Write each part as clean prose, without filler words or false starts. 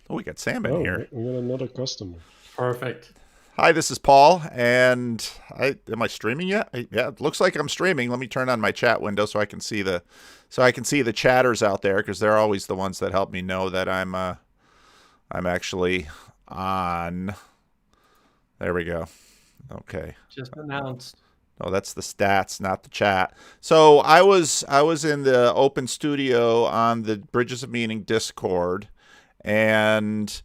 Oh, we got Sam in Oh, here. we got another customer. Perfect. Hi, this is Paul, and am I streaming yet? Yeah, it looks like I'm streaming. Let me turn on my chat window so I can see the chatters out there because they're always the ones that help me know that I'm actually on. There we go. Okay. Just announced. Oh, that's the stats, not the chat. So I was in the open studio on the Bridges of Meaning Discord, and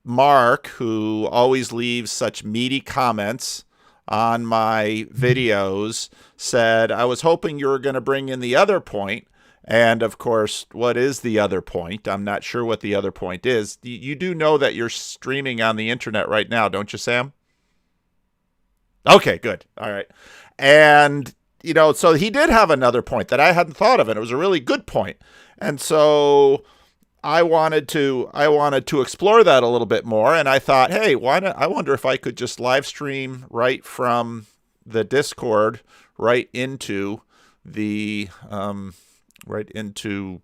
Mark, who always leaves such meaty comments on my videos, said, I was hoping you were going to bring in the other point. And of course, what is the other point? I'm not sure what the other point is. You do know that you're streaming on the internet right now, don't you, Sam? Okay, good. All right. And, so he did have another point that I hadn't thought of, and it was a really good point. And so I wanted to explore that a little bit more, and I thought, hey, why not? I wonder if I could just live stream right from the Discord right into the right into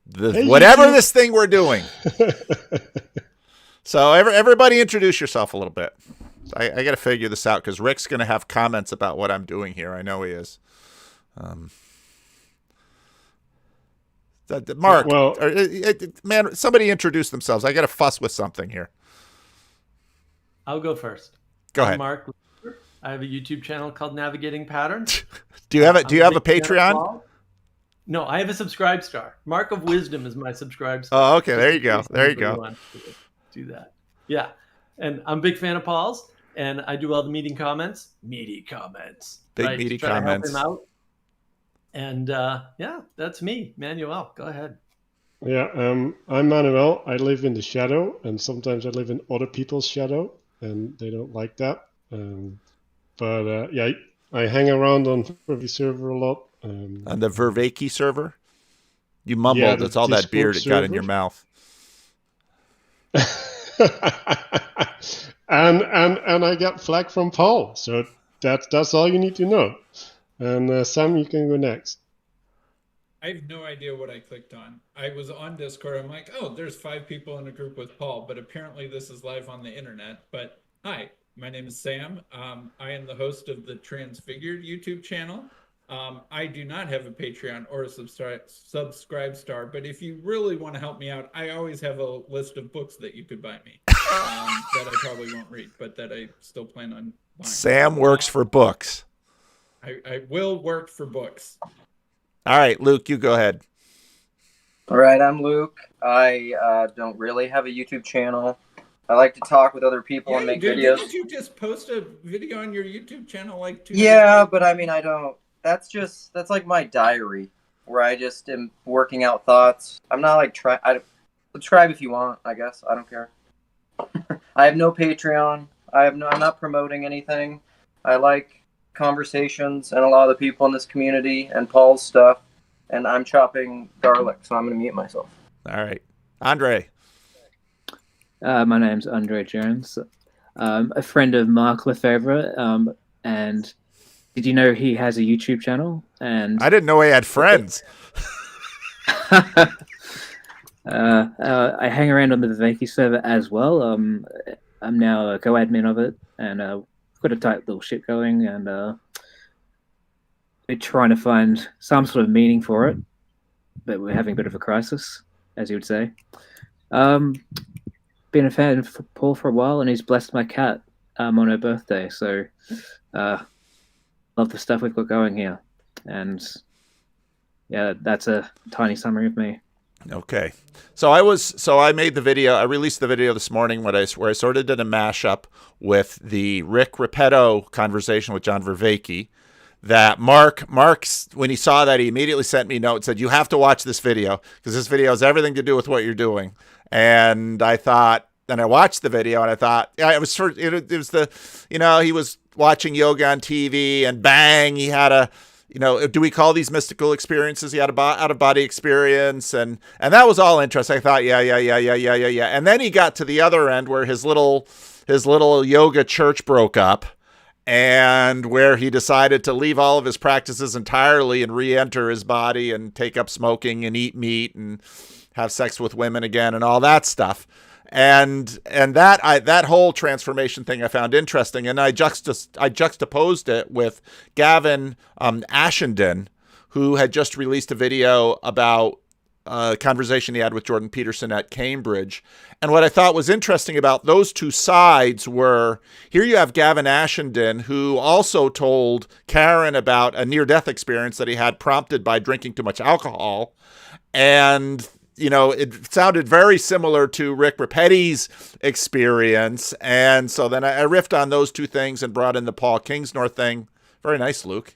the Hey, whatever YouTube. this thing we're doing. So everybody introduce yourself a little bit. I got to figure this out because Rick's going to have comments about what I'm doing here. I know he is. Um, Mark, Well, man, somebody introduce themselves. I got to fuss with something here. I'll go first. Go I'm ahead. Mark. I have a YouTube channel called Navigating Patterns. Do you have it? Do I'm you a have a big fan of Patreon? Paul. No, I have a subscribe star. Mark of Wisdom is my subscribe Oh, star. okay. Just There in you go. case There you anybody go. wants to do that. Yeah. And I'm a big fan of Paul's, and I do all the meeting comments. Meaty comments. Big Right. meaty To try to help comments. him out. And yeah, that's me, Manuel. Go ahead. yeah, I'm Manuel. I live in the shadow, and sometimes I live in other people's shadow, and they don't like that. But yeah, I hang around on Vervi server a lot. On the Vervaki server, you Yeah, mumbled. the It's all that beer Discord that got in server. your mouth. And I got flack from Paul, so that's all you need to know. And Sam, you can go next. I have no idea what I clicked on. I was on Discord. I'm like, oh, there's 5 people in a group with Paul, but apparently this is live on the internet. But hi, my name is Sam. I am the host of the Transfigured YouTube channel. I do not have a Patreon or a subscribe star, but if you really want to help me out, I always have a list of books that you could buy me that I probably won't read, but that I still plan on buying. Sam So works for books. I will work for books. All right, Luke, you go ahead. All right, I'm Luke. I don't really have a YouTube channel. I like to talk with other people and make videos. Didn't you just post a video on your YouTube channel like 2 days Yeah, ago? but I mean, I don't. That's like my diary, where I just am working out thoughts. I'm not like I subscribe if you want. I guess I don't care. I have no Patreon. I'm not promoting anything. I like conversations and a lot of the people in this community and Paul's stuff. And I'm chopping garlic, so I'm gonna mute myself. All right, Andre. My name's Andre Jones, a friend of Mark Lefebvre, and did you know he has a YouTube channel? And I didn't know he had friends. I hang around on the Viveki server as well. I'm now a co-admin of it, and got a tight little ship going, and we're trying to find some sort of meaning for it, but we're having a bit of a crisis, as you would say. Been a fan of Paul for a while, and he's blessed my cat on her birthday. So, love the stuff we've got going here, and yeah, that's a tiny summary of me. Okay. So I made the video. I released the video this morning where I sort of did a mashup with the Rick Repetto conversation with John Vervaeke. That Mark's when he saw that, he immediately sent me a note and said, you have to watch this video because this video has everything to do with what you're doing. And I thought, and I watched the video and I thought, yeah, it was the, he was watching yoga on TV and bang, he had a, do we call these mystical experiences? He had a out of body experience, and that was all interesting. I thought, yeah. And then he got to the other end where his little yoga church broke up, and where he decided to leave all of his practices entirely and re-enter his body and take up smoking and eat meat and have sex with women again and all that stuff. And that whole transformation thing I found interesting, and I juxtaposed it with Gavin Ashenden, who had just released a video about a conversation he had with Jordan Peterson at Cambridge. And what I thought was interesting about those two sides were, here you have Gavin Ashenden, who also told Karen about a near-death experience that he had prompted by drinking too much alcohol. And it sounded very similar to Rick Rapetti's experience. And so then I riffed on those two things and brought in the Paul Kingsnorth thing. Very nice, Luke.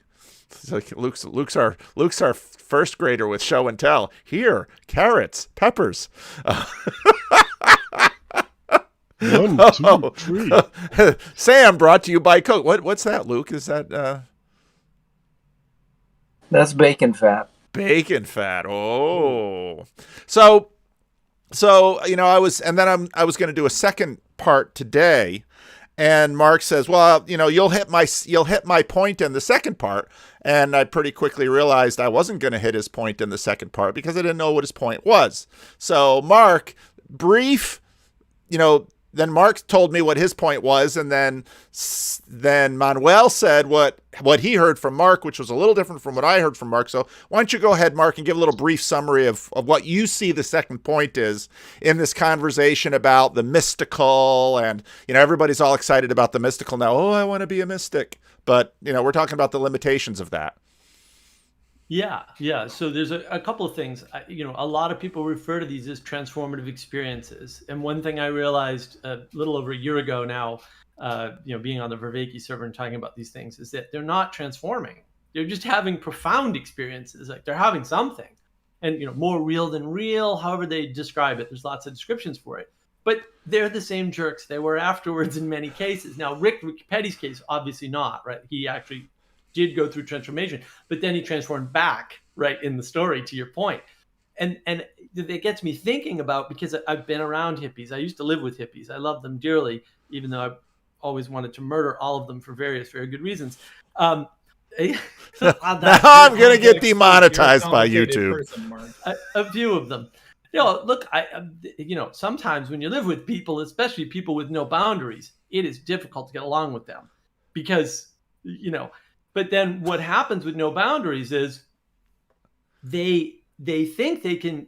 So Luke's our first grader with show and tell. Here, carrots, peppers. 1, 2, 3. Sam, brought to you by Coke. What's that, Luke? Is that That's bacon fat. Bacon fat. Oh. So I was going to do a second part today, and Mark says, "Well, you'll hit my point in the second part." And I pretty quickly realized I wasn't going to hit his point in the second part because I didn't know what his point was. So Mark, brief, then Mark told me what his point was, and then Manuel said what he heard from Mark, which was a little different from what I heard from Mark. So why don't you go ahead, Mark, and give a little brief summary of what you see the second point is in this conversation about the mystical, and everybody's all excited about the mystical now. Oh, I want to be a mystic, but we're talking about the limitations of that. Yeah. So there's a couple of things. A lot of people refer to these as transformative experiences. And one thing I realized a little over a year ago now, being on the Vervaeke server and talking about these things, is that they're not transforming. They're just having profound experiences. Like they're having something, and more real than real. However they describe it, there's lots of descriptions for it. But they're the same jerks they were afterwards in many cases. Now, Rick Petty's case, obviously not, right? He actually did go through transformation, but then he transformed back, right, in the story, to your point. And it gets me thinking about, because I've been around hippies. I used to live with hippies. I love them dearly, even though I've always wanted to murder all of them for various very good reasons. Now I'm going to get demonetized by YouTube. A few of them. Look, sometimes when you live with people, especially people with no boundaries, it is difficult to get along with them because, but then what happens with no boundaries is they think they can,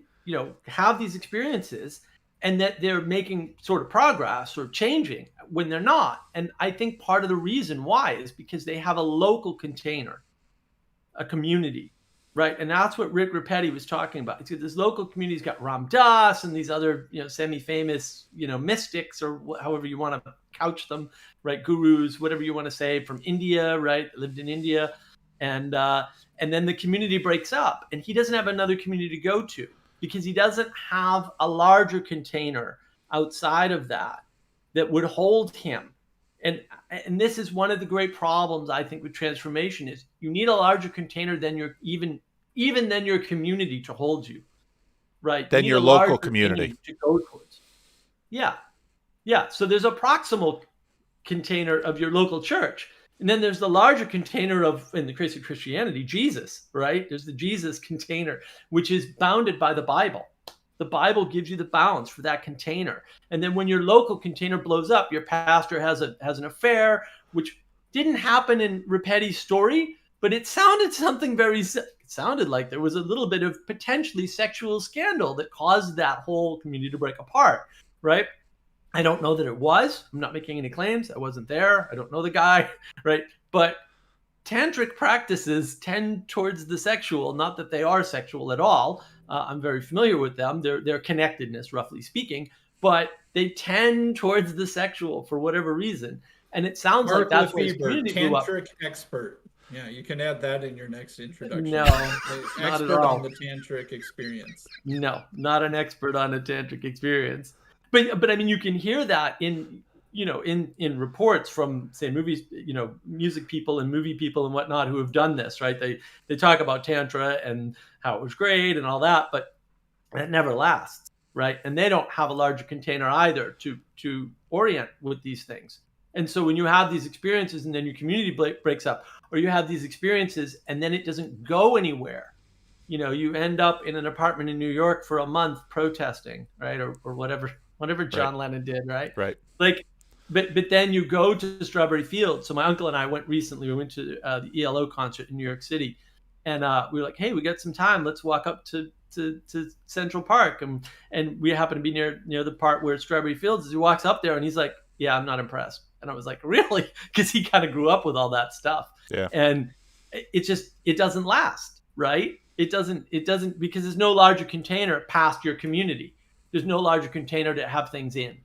have these experiences and that they're making sort of progress or changing when they're not. And I think part of the reason why is because they have a local container, a community, right? And that's what Rick Rapetti was talking about. It's this local community's got Ram Dass and these other, semi-famous, mystics, or however you want to couch them, right? Gurus, whatever you want to say, from India, right? Lived in India. And then the community breaks up and he doesn't have another community to go to because he doesn't have a larger container outside of that would hold him. And this is one of the great problems, I think, with transformation is you need a larger container than your even than your community to hold you, right? Than your local community to go towards. Yeah. So there's a proximal container of your local church. And then there's the larger container of, in the case of Christianity, Jesus, right? There's the Jesus container, which is bounded by the Bible. The Bible gives you the balance for that container. And then when your local container blows up, your pastor has an affair, which didn't happen in Rapetti's story, but it sounded like there was a little bit of potentially sexual scandal that caused that whole community to break apart, right? I don't know that it was. I'm not making any claims. I wasn't there. I don't know the guy, right? But tantric practices tend towards the sexual, not that they are sexual at all. I'm very familiar with them. Their connectedness, roughly speaking, but they tend towards the sexual for whatever reason. And it sounds Mark like that's what tantric expert. Yeah, you can add that in your next introduction. No, expert on the tantric experience. No, not an expert on a tantric experience. But I mean, you can hear that in reports from, say, movies, music people and movie people and whatnot who have done this, right? They talk about Tantra and how it was great and all that, but it never lasts, right? And they don't have a larger container either to orient with these things. And so when you have these experiences and then your community breaks up, or you have these experiences and then it doesn't go anywhere, you end up in an apartment in New York for a month protesting, right? Or whatever John Lennon did, right? Right. Like, but then you go to Strawberry Fields. So my uncle and I went recently. We went to the ELO concert in New York City, and we were like, hey, we got some time. Let's walk up to Central Park, and we happen to be near the part where Strawberry Fields is. He walks up there and he's like, yeah, I'm not impressed. And I was like, really? Because he kind of grew up with all that stuff. Yeah. And it doesn't last, right? It doesn't because there's no larger container past your community. There's no larger container to have things in.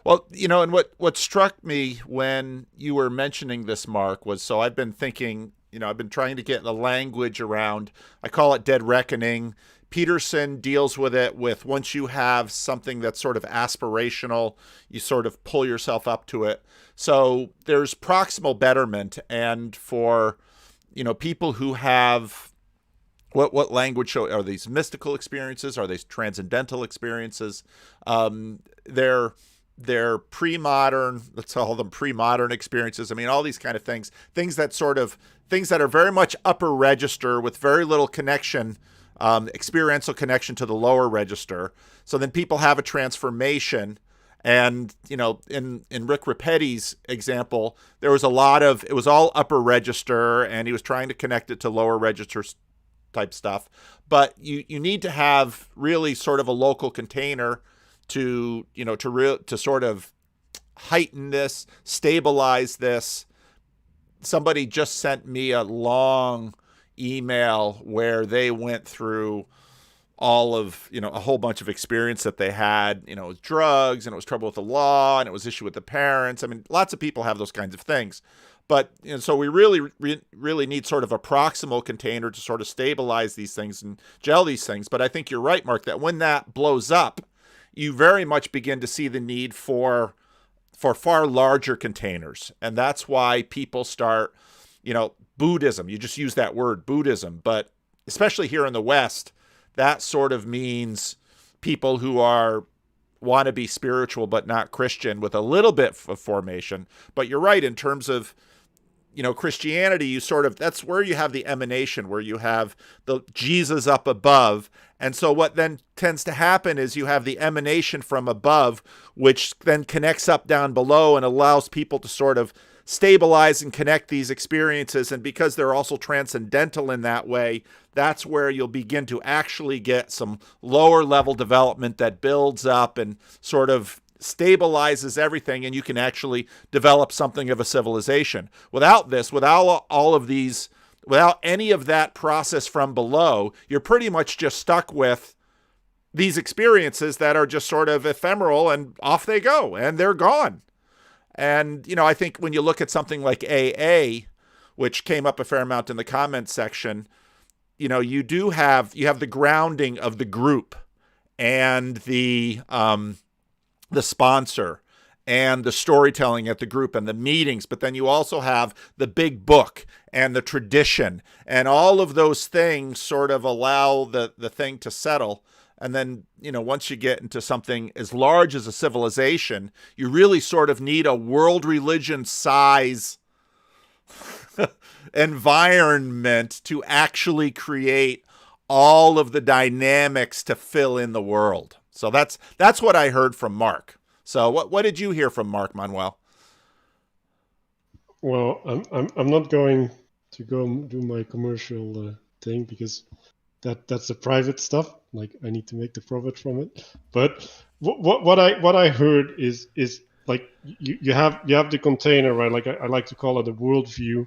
Well, and what struck me when you were mentioning this, Mark, was, so I've been thinking, I've been trying to get the language around, I call it dead reckoning. Peterson deals with it with, once you have something that's sort of aspirational, you sort of pull yourself up to it. So there's proximal betterment. And for, people who have, what language are these mystical experiences? Are these transcendental experiences? They're pre-modern, let's call them pre-modern experiences. I mean, all these kind of things that are very much upper register with very little connection, experiential connection to the lower register. So then people have a transformation. And, in Rick Repetti's example, it was all upper register, and he was trying to connect it to lower register type stuff. But you need to have really sort of a local container to sort of heighten this, stabilize this. Somebody just sent me a long email where they went through all of, a whole bunch of experience that they had, with drugs, and it was trouble with the law, and it was issue with the parents. I mean, lots of people have those kinds of things. But so we really need sort of a proximal container to sort of stabilize these things and gel these things. But I think you're right, Mark, that when that blows up, you very much begin to see the need for far larger containers. And that's why people start, Buddhism, you just use that word, Buddhism, but especially here in the West, that sort of means people who want to be spiritual but not Christian, with a little bit of formation. But you're right, in terms of, Christianity, that's where you have the emanation, where you have the Jesus up above. And so what then tends to happen is you have the emanation from above, which then connects up down below and allows people to sort of stabilize and connect these experiences. And because they're also transcendental in that way, that's where you'll begin to actually get some lower level development that builds up and sort of stabilizes everything, and you can actually develop something of a civilization. Without this, without all of these, without any of that process from below, you're pretty much just stuck with these experiences that are just sort of ephemeral, and off they go, and they're gone. And, I think when you look at something like AA, which came up a fair amount in the comments section, you have the grounding of the group and the sponsor and the storytelling at the group and the meetings, but then you also have the big book and the tradition, and all of those things sort of allow the thing to settle. And then, once you get into something as large as a civilization, you really sort of need a world religion size environment to actually create all of the dynamics to fill in the world. So that's what I heard from Mark. So what did you hear from Mark, Manuel? Well, I'm not going to go do my commercial thing, because that's the private stuff. Like, I need to make the profit from it. But what I heard is like, you have the container, right? Like, I like to call it a worldview,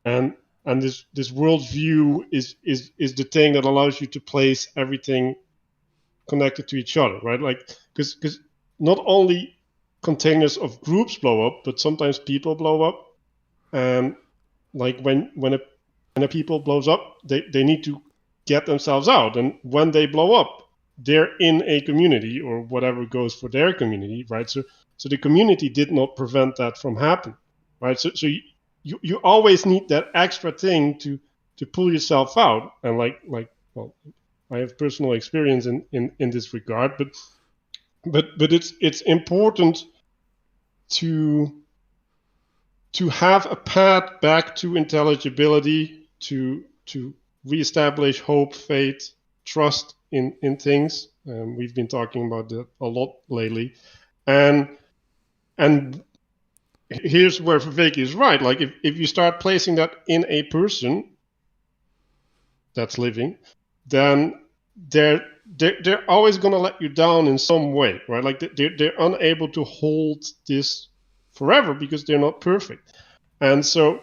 and this worldview is the thing that allows you to place everything connected to each other, right? Like, because not only containers of groups blow up, but sometimes people blow up. And like, when a people blows up, they need to get themselves out. And when they blow up, they're in a community, or whatever goes for their community, right? So the community did not prevent that from happening, right? So you always need that extra thing to pull yourself out. And like, well, I have personal experience in this regard, but it's important to have a path back to intelligibility, to reestablish hope, faith, trust in things. We've been talking about that a lot lately, and here's where Vivek is right. Like if you start placing that in a person that's living, then they're always going to let you down in some way, right? Like they're unable to hold this forever because they're not perfect, and so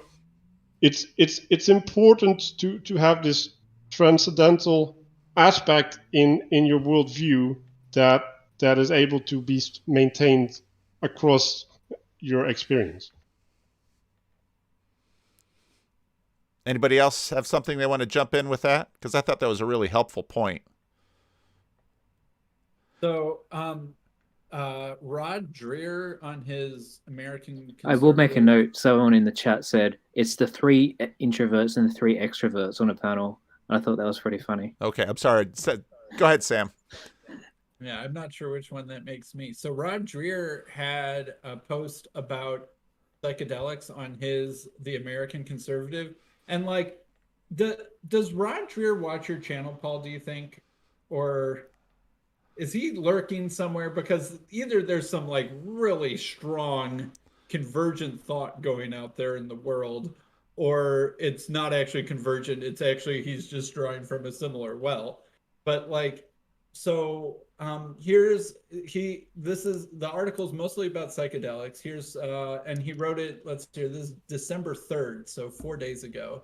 it's important to have this transcendental aspect in your worldview that is able to be maintained across your experience. Anybody else have something they want to jump in with that? Because I thought that was a really helpful point. So, Rod Dreher on his American I will make a Conservative- note. Someone in the chat said it's the 3 introverts and the 3 extroverts on a panel. And I thought that was pretty funny. Okay, I'm sorry. Go ahead, Sam. Yeah, I'm not sure which one that makes me. So Rod Dreher had a post about psychedelics on the American Conservative, and like, does Rod Dreher watch your channel, Paul? Do you think, or is he lurking somewhere? Because either there's some like really strong convergent thought going out there in the world, or it's not actually convergent. It's actually he's just drawing from a similar well. But like, so this is the article's mostly about psychedelics. And he wrote it, let's see, this is December 3rd, so 4 days ago.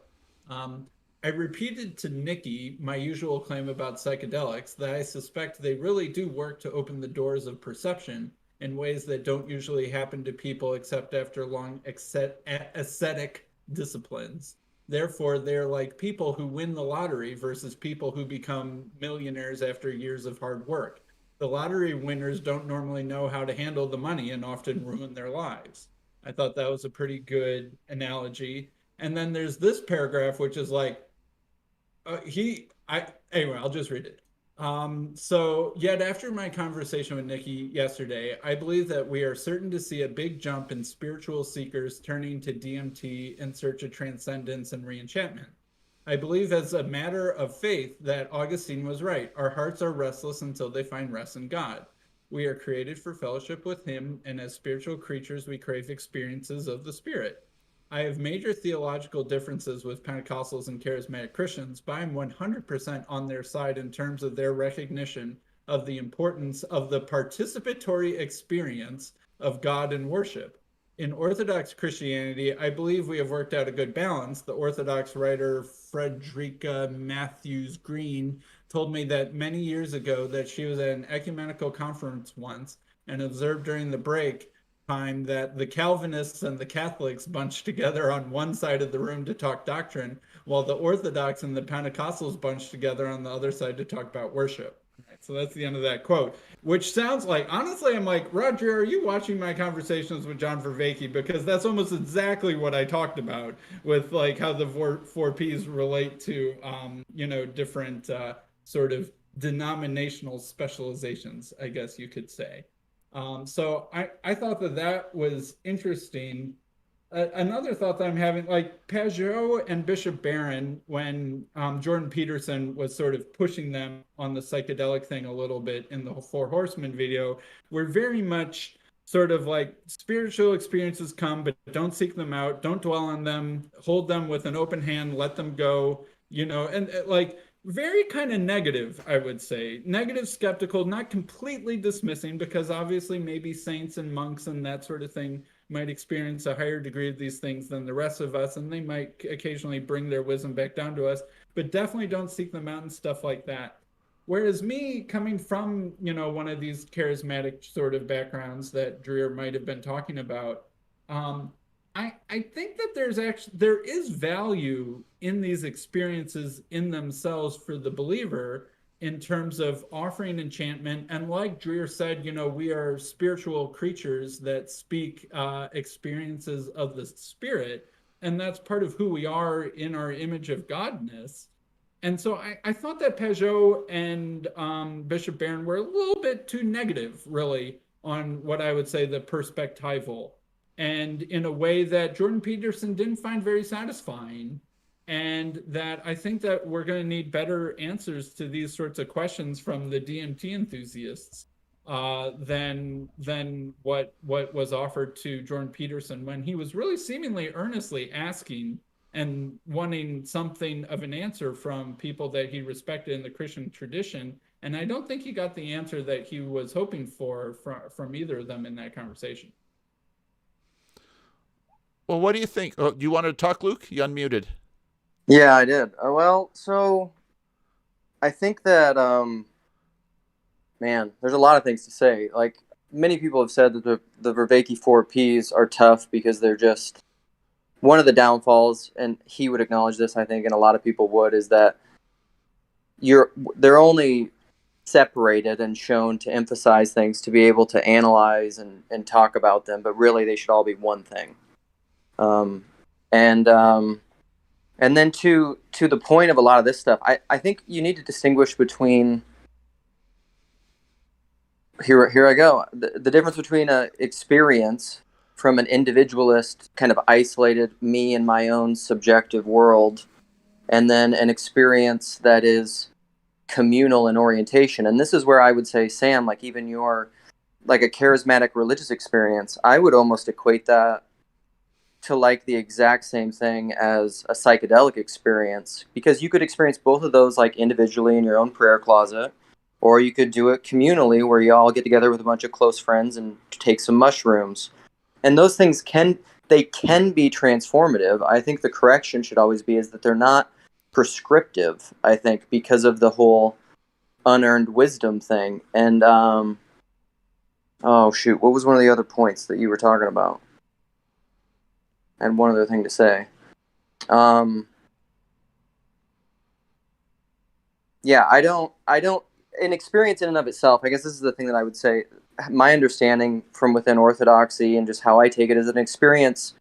I repeated to Nikki my usual claim about psychedelics, that I suspect they really do work to open the doors of perception in ways that don't usually happen to people except after long ascetic disciplines. Therefore, they're like people who win the lottery versus people who become millionaires after years of hard work. The lottery winners don't normally know how to handle the money and often ruin their lives. I thought that was a pretty good analogy. And then there's this paragraph, which is like, anyway, I'll just read it. So yet after my conversation with Nikki yesterday, I believe that we are certain to see a big jump in spiritual seekers turning to DMT in search of transcendence and reenchantment. I believe as a matter of faith that Augustine was right. Our hearts are restless until they find rest in God. We are created for fellowship with him, and as spiritual creatures, we crave experiences of the spirit. I have major theological differences with Pentecostals and charismatic Christians, but I'm 100% on their side in terms of their recognition of the importance of the participatory experience of God and worship. In Orthodox Christianity, I believe we have worked out a good balance. The Orthodox writer Frederica Matthews Green told me that many years ago that she was at an ecumenical conference once and observed during the break time that the Calvinists and the Catholics bunched together on one side of the room to talk doctrine, while the Orthodox and the Pentecostals bunched together on the other side to talk about worship. Right, so that's the end of that quote, which sounds like, honestly, I'm like, Roger, are you watching my conversations with John Vervaeke? Because that's almost exactly what I talked about with like how the four Ps relate to, different sort of denominational specializations, I guess you could say. So I thought that was interesting. Another thought that I'm having, like Pajot and Bishop Barron, when Jordan Peterson was sort of pushing them on the psychedelic thing a little bit in the Four Horsemen video, were very much sort of like spiritual experiences come, but don't seek them out, don't dwell on them, hold them with an open hand, let them go, and like very kind of negative, I would say. Negative, skeptical, not completely dismissing, because obviously maybe saints and monks and that sort of thing might experience a higher degree of these things than the rest of us, and they might occasionally bring their wisdom back down to us, but definitely don't seek them out and stuff like that. Whereas me, coming from, one of these charismatic sort of backgrounds that Dreher might have been talking about, I think that there is value in these experiences in themselves for the believer in terms of offering enchantment. And like Dreher said, we are spiritual creatures that speak experiences of the spirit. And that's part of who we are in our image of godness. And so I thought that Pajot and Bishop Barron were a little bit too negative, really, on what I would say the perspectival, and in a way that Jordan Peterson didn't find very satisfying. and that I think that we're going to need better answers to these sorts of questions from the DMT enthusiasts than what was offered to Jordan Peterson when he was really seemingly earnestly asking and wanting something of an answer from people that he respected in the Christian tradition. And I don't think he got the answer that he was hoping for from either of them in that conversation. Well, what do you think? Oh, you wanted to talk, Luke? You unmuted. Yeah, I did. Well, so I think that, man, there's a lot of things to say. Like, many people have said that the Vervaeke 4Ps are tough because they're just one of the downfalls, and he would acknowledge this, I think, and a lot of people would, is that they're only separated and shown to emphasize things to be able to analyze and talk about them, but really they should all be one thing. And then to the point of a lot of this stuff, I think you need to distinguish between here I go, the difference between a experience from an individualist kind of isolated me and my own subjective world, and then an experience that is communal in orientation. And this is where I would say, Sam, like even your like a charismatic religious experience, I would almost equate that to like the exact same thing as a psychedelic experience, because you could experience both of those like individually in your own prayer closet, or you could do it communally where you all get together with a bunch of close friends and take some mushrooms. And those things can be transformative. I think the correction should always be is that they're not prescriptive, I think, because of the whole unearned wisdom thing. And oh shoot, what was one of the other points that you were talking about? I had one other thing to say. Yeah, I don't an experience in and of itself, I guess this is the thing that I would say, my understanding from within Orthodoxy and just how I take it is that an experience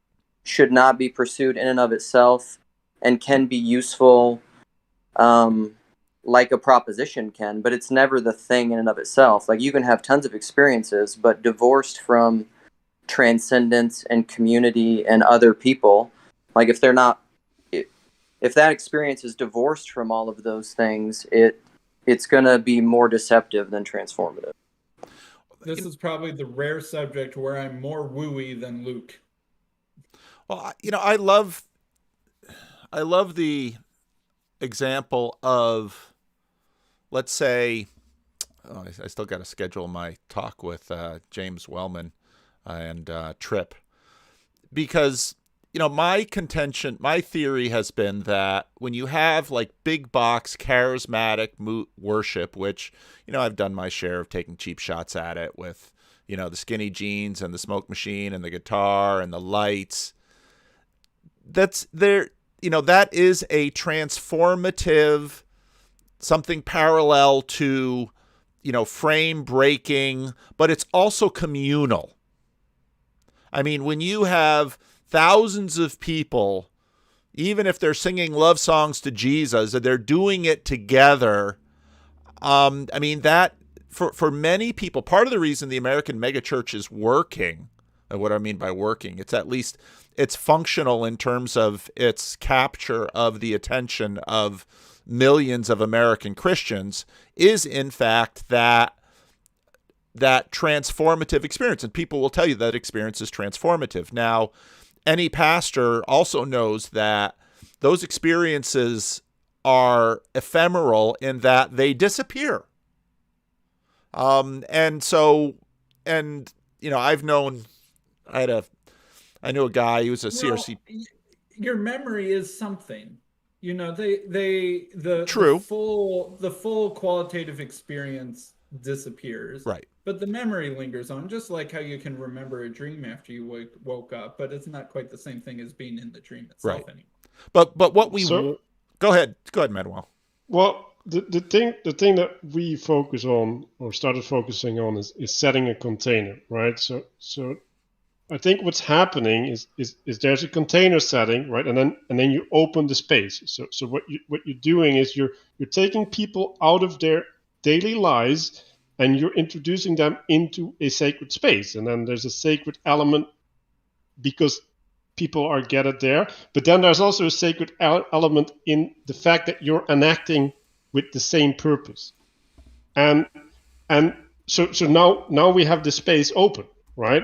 should not be pursued in and of itself and can be useful like a proposition can, but it's never the thing in and of itself. Like you can have tons of experiences, but divorced from transcendence and community and other people, like if that experience is divorced from all of those things, it's going to be more deceptive than transformative. This is probably the rare subject where I'm more wooey than Luke. Well, I love the example of, let's say, I still got to schedule my talk with James Wellman and Tripp, because my theory has been that when you have like big box charismatic worship, which I've done my share of taking cheap shots at it with the skinny jeans and the smoke machine and the guitar and the lights, that is a transformative, something parallel to frame breaking, but it's also communal. I mean, when you have thousands of people, even if they're singing love songs to Jesus, and they're doing it together, I mean, that for many people, part of the reason the American megachurch is working, and what I mean by working, it's functional in terms of its capture of the attention of millions of American Christians, is in fact that transformative experience. And people will tell you that experience is transformative. Now, any pastor also knows that those experiences are ephemeral in that they disappear. I knew a guy, he was a CRC. Your memory is something. True. The full qualitative experience disappears. Right. But the memory lingers on, just like how you can remember a dream after you woke up, but it's not quite the same thing as being in the dream itself anymore. But what we go ahead, Manuel. Well, the thing that we focus on or started focusing on is setting a container, right? So I think what's happening is there's a container setting, right, and then you open the space. So what you're doing is you're taking people out of their daily lives and you're introducing them into a sacred space, and then there's a sacred element because people are gathered there. But then there's also a sacred element in the fact that you're enacting with the same purpose. And so now we have the space open, right?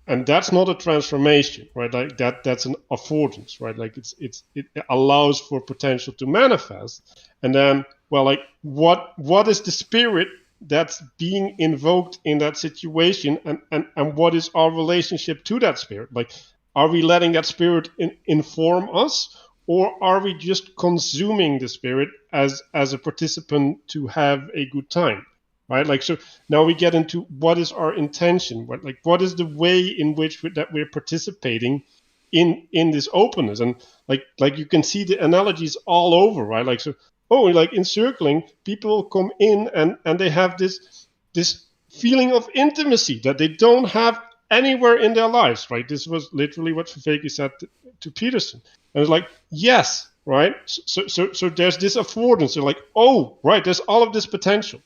And that's not a transformation, right? Like that's an affordance, right? Like it allows for potential to manifest. And then, well, like what is the spirit that's being invoked in that situation, and what is our relationship to that spirit? Like, are we letting that spirit inform us, or are we just consuming the spirit as a participant to have a good time? Right, like, so now we get into what is our intention, what is the way in which that we're participating in this openness. And like you can see the analogies all over, right? Like, so like in circling, people come in and they have this feeling of intimacy that they don't have anywhere in their lives, right? This was literally what Viveki said to Peterson, and it's like, yes, right. So there's this affordance. They're like, oh, right, there's all of this potential.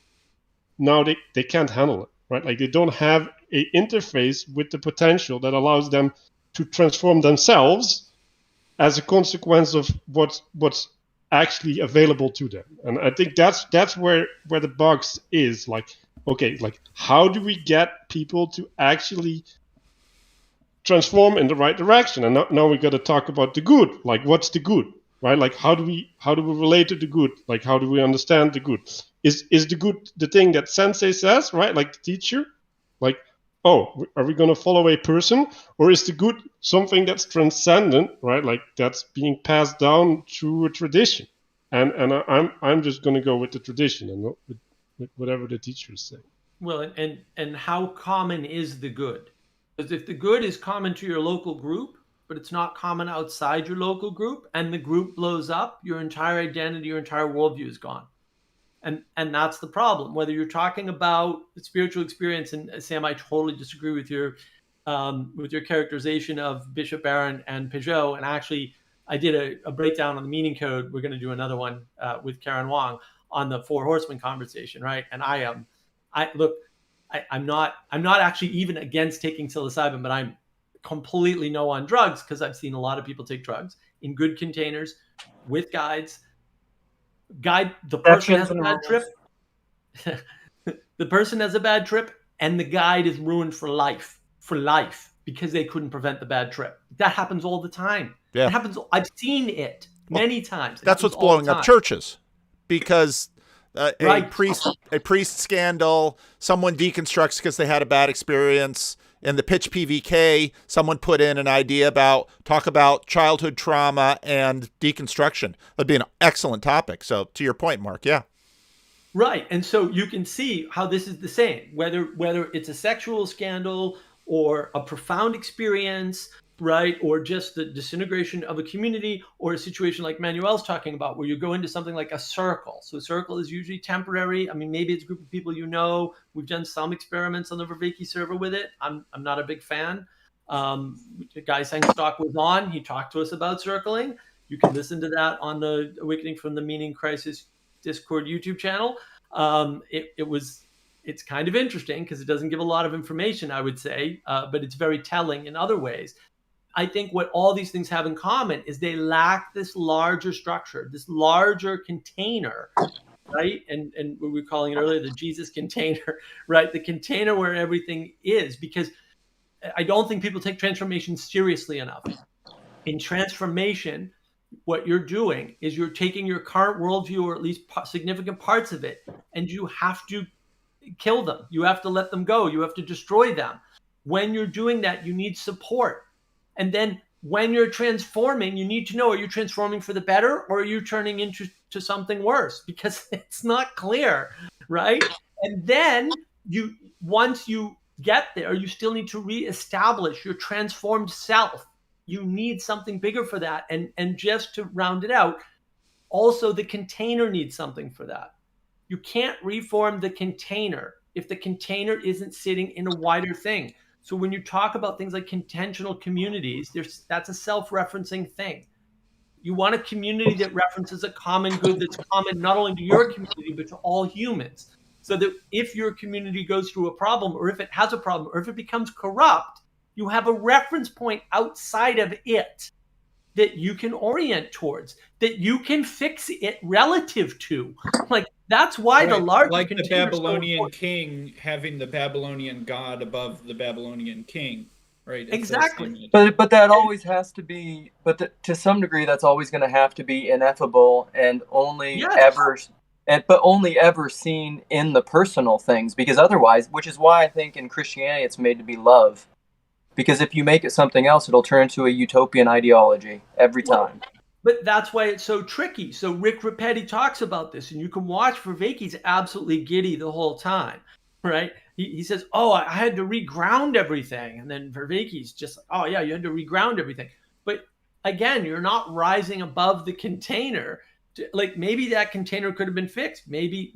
Now they can't handle it, right? Like, they don't have a interface with the potential that allows them to transform themselves as a consequence of what's actually available to them. And I think that's where the box is. Like, okay, like, how do we get people to actually transform in the right direction? And now we got to talk about the good. Like, what's the good, right? Like, how do we relate to the good? Like, how do we understand the good? Is the good the thing that sensei says, right? Like the teacher? Like, oh, are we going to follow a person? Or is the good something that's transcendent, right? Like, that's being passed down through a tradition. And I'm just going to go with the tradition and not with whatever the teachers say. Well, and how common is the good? Because if the good is common to your local group, but it's not common outside your local group, and the group blows up, your entire identity, your entire worldview is gone. And that's the problem. Whether you're talking about spiritual experience, and Sam, I totally disagree with your characterization of Bishop Barron and Peugeot. And actually, I did a breakdown on the meaning code. We're going to do another one with Karen Wong on the Four Horsemen conversation, right? And I'm not actually even against taking psilocybin, but I'm completely no on drugs, because I've seen a lot of people take drugs in good containers with guides. The person has a bad trip. The person has a bad trip, and the guide is ruined for life, because they couldn't prevent the bad trip. That happens all the time. Yeah. It happens. I've seen it many times. That's what's blowing up churches, because a priest scandal, someone deconstructs because they had a bad experience. In the pitch PVK, someone put in an idea talk about childhood trauma and deconstruction. That'd be an excellent topic. So to your point, Mark, yeah. Right. And so you can see how this is the same, whether it's a sexual scandal or a profound experience, right? Or just the disintegration of a community, or a situation like Manuel's talking about, where you go into something like a circle. So a circle is usually temporary. I mean, maybe it's a group of people you know. We've done some experiments on the Vervaeke server with it. I'm not a big fan. The guy Sangstock was on. He talked to us about circling. You can listen to that on the Awakening from the Meaning Crisis Discord YouTube channel. It's kind of interesting because it doesn't give a lot of information, I would say, but it's very telling in other ways. I think what all these things have in common is they lack this larger structure, this larger container, right? And we were calling it earlier the Jesus container, right? The container where everything is, because I don't think people take transformation seriously enough. In transformation, what you're doing is you're taking your current worldview, or at least significant parts of it, and you have to kill them. You have to let them go. You have to destroy them. When you're doing that, you need support. And then when you're transforming, you need to know, are you transforming for the better, or are you turning into something worse? Because it's not clear, right? And then once you get there, you still need to reestablish your transformed self. You need something bigger for that. And just to round it out, also the container needs something for that. You can't reform the container if the container isn't sitting in a wider thing. So when you talk about things like contentional communities, that's a self-referencing thing. You want a community that references a common good that's common not only to your community, but to all humans. So that if your community goes through a problem, or if it has a problem, or if it becomes corrupt, You have a reference point outside of it that you can orient towards, that you can fix it relative to. Like, that's why the larger like the container is so Babylonian important. king having the Babylonian god above the Babylonian king, right? It's Exactly. those same But that always has to be. To some degree, that's always going to have to be ineffable and only Yes. ever, but only ever seen in the personal things. Because otherwise, which is why I think in Christianity it's made to be love. Because if you make it something else, it'll turn into a utopian ideology every time. But that's why it's so tricky. So Rick Rapetti talks about this, and you can watch Vervaeke's absolutely giddy the whole time, right? He says, oh, I had to reground everything. And then Vervaeke's just like, oh, yeah, you had to reground everything. But again, you're not rising above the container. Like, maybe that container could have been fixed. Maybe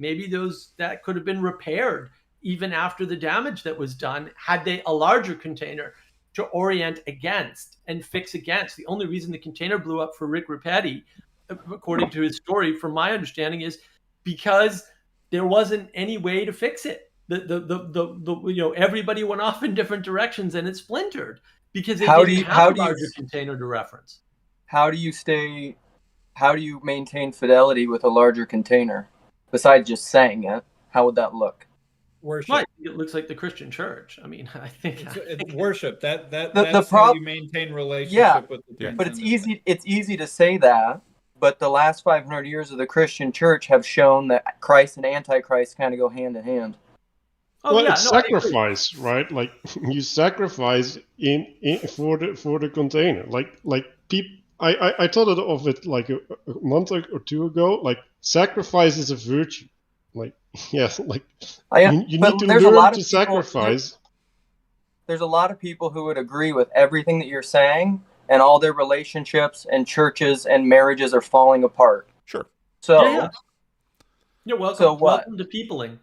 that could have been repaired even after the damage that was done, had they a larger container to orient against and fix against. The only reason the container blew up for Rick Rapetti, according to his story, from my understanding, is because there wasn't any way to fix it. Everybody went off in different directions and it splintered because they didn't have a larger container to reference. How do you maintain fidelity with a larger container? Besides just saying it, how would that look? worship. Right. It looks like the Christian church. I mean, I think It's worship. That's the how you maintain relationship with the But it's easy to say that. But the last 500 years of the Christian church have shown that Christ and Antichrist kind of go hand in hand. Oh, well, yeah, it's sacrifice, right? Like you sacrifice for the container. Like people, I thought of it like a month or two ago. Like sacrifice is a virtue. Like yes, like you need to learn to sacrifice. There's a lot of people who would agree with everything that you're saying, and all their relationships and churches and marriages are falling apart. Sure. So you're welcome. So what? Welcome to peopling.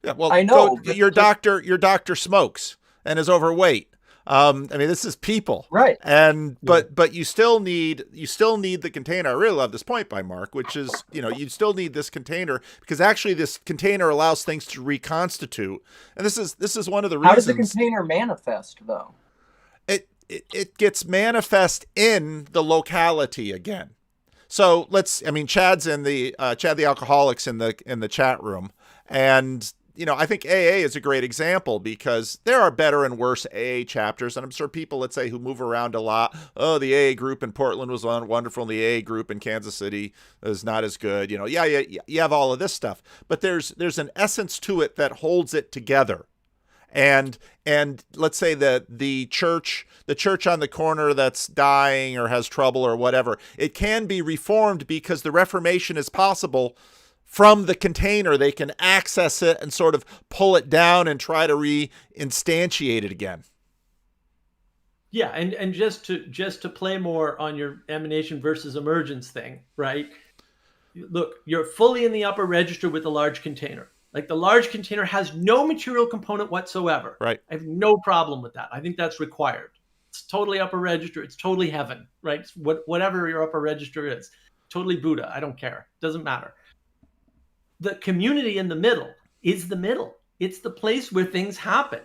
Yeah, well, I know your doctor smokes and is overweight. I mean, this is people, right? And but you still need the container. I really love this point by Mark, which is you still need this container because actually this container allows things to reconstitute, and this is one of the reasons. How does the container manifest though? It gets manifest in the locality again. So Chad's in the Chad the Alcoholics in the chat room, and I think AA is a great example because there are better and worse AA chapters. And I'm sure people, let's say, who move around a lot, the AA group in Portland was wonderful and the AA group in Kansas City is not as good. You have all of this stuff. But there's an essence to it that holds it together. And let's say the church on the corner that's dying or has trouble or whatever, it can be reformed because the Reformation is possible. From the container, they can access it and sort of pull it down and try to reinstantiate it again. Yeah, and just to play more on your emanation versus emergence thing, right? Look, you're fully in the upper register with the large container. Like the large container has no material component whatsoever. Right. I have no problem with that. I think that's required. It's totally upper register. It's totally heaven, right? It's whatever your upper register is. Totally Buddha. I don't care. Doesn't matter. The community in the middle is the middle. It's the place where things happen,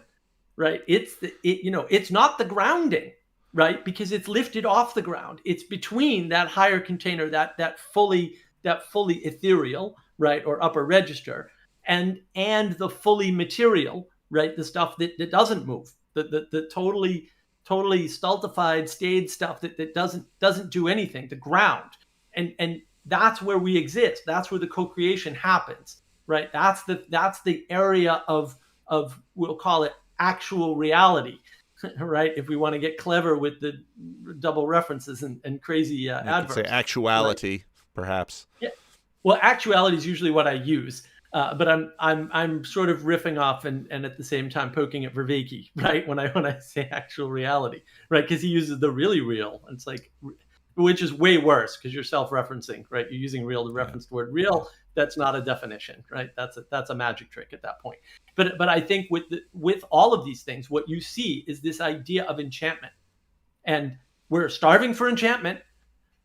right? It's not the grounding, right? Because it's lifted off the ground. It's between that higher container, that fully ethereal, right, or upper register, and the fully material, right, the stuff that doesn't move, the totally stultified, staid stuff that doesn't do anything, the ground, and that's where we exist. That's where the co-creation happens, right? That's the area of we'll call it actual reality, right? If we want to get clever with the double references and crazy adverbs. Say actuality, right? Perhaps. Yeah. Well, actuality is usually what I use, but I'm sort of riffing off and at the same time poking at Vervaeke, right? When I say actual reality, right? Because he uses the really real. And it's like. Which is way worse because you're self-referencing, right? You're using real to reference the word real. That's not a definition, right? That's a magic trick at that point. But I think with all of these things, what you see is this idea of enchantment, and we're starving for enchantment.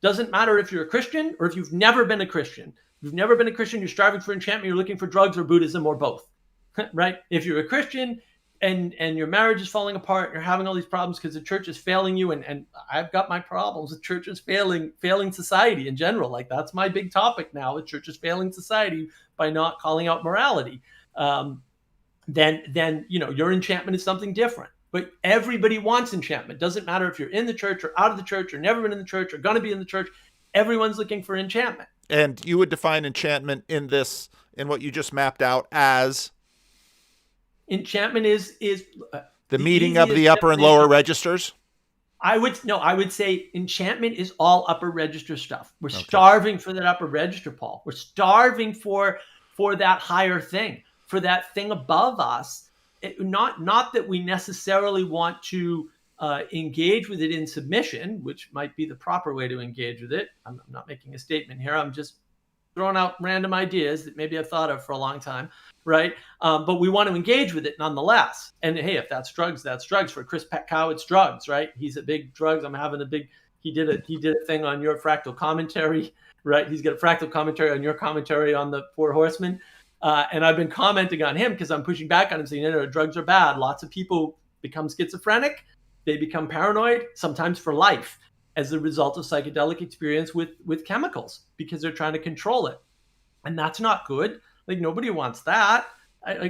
Doesn't matter if you're a Christian or if you've never been a Christian. If you've never been a Christian, you're starving for enchantment. You're looking for drugs or Buddhism or both, right? If you're a Christian, and your marriage is falling apart, and you're having all these problems because the church is failing you, and I've got my problems with churches failing society in general. Like, that's my big topic now, the church is failing society by not calling out morality. Then your enchantment is something different. But everybody wants enchantment. Doesn't matter if you're in the church or out of the church or never been in the church or going to be in the church. Everyone's looking for enchantment. And you would define enchantment in what you just mapped out as? Enchantment is the meeting of the upper and lower registers? I would say enchantment is all upper register stuff. We're starving for that upper register, Paul. We're starving for that higher thing, for that thing above us. Not that we necessarily want to engage with it in submission, which might be the proper way to engage with it. I'm not making a statement here. I'm just throwing out random ideas that maybe I've thought of for a long time, right? But we want to engage with it nonetheless. And hey, if that's drugs, that's drugs. For Chris Petkow, it's drugs, right? He's a big drugs. He did a thing on your fractal commentary, right? He's got a fractal commentary on your commentary on the Four Horsemen. And I've been commenting on him because I'm pushing back on him, saying, drugs are bad. Lots of people become schizophrenic. They become paranoid, sometimes for life, as a result of psychedelic experience with chemicals, because they're trying to control it. And that's not good. Like, nobody wants that.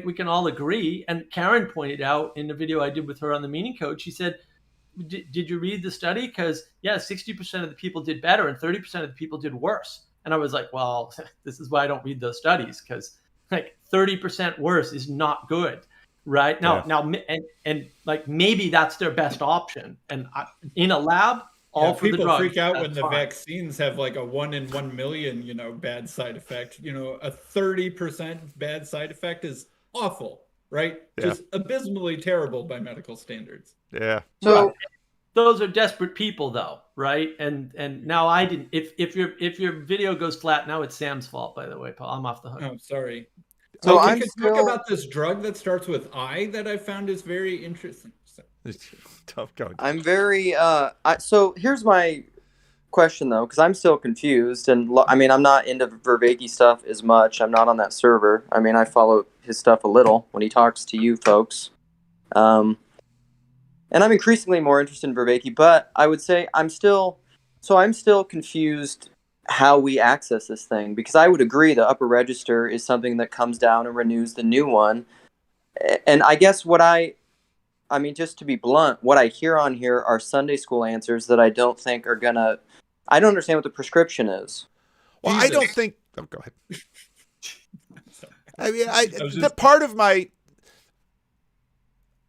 We can all agree. And Karen pointed out in the video I did with her on the Meaning Code, she said, did you read the study? Because 60% of the people did better and 30% of the people did worse. And I was like, well, this is why I don't read those studies, because like 30% worse is not good. Right now, and like, maybe that's their best option. And in a lab, all for the drugs. People freak out when the vaccines have like a 1 in 1 million, bad side effect. A 30% bad side effect is awful, right? Yeah. Just abysmally terrible by medical standards. Yeah. So those are desperate people, though, right? And now I didn't. If your video goes flat, now it's Sam's fault. By the way, Paul, I'm off the hook. Oh, sorry. So I could talk about this drug that starts with I that I found is very interesting. Tough going. I'm very so here's my question, though, because I'm still confused, and I'm not into Vervaeke stuff as much. I'm not on that server. I follow his stuff a little when he talks to you folks, and I'm increasingly more interested in Vervaeke. But I would say I'm still confused how we access this thing, because I would agree the upper register is something that comes down and renews the new one. And I guess just to be blunt, what I hear on here are Sunday school answers that I don't think are gonna. I don't understand what the prescription is. Well, Jesus. I don't think. Oh, go ahead.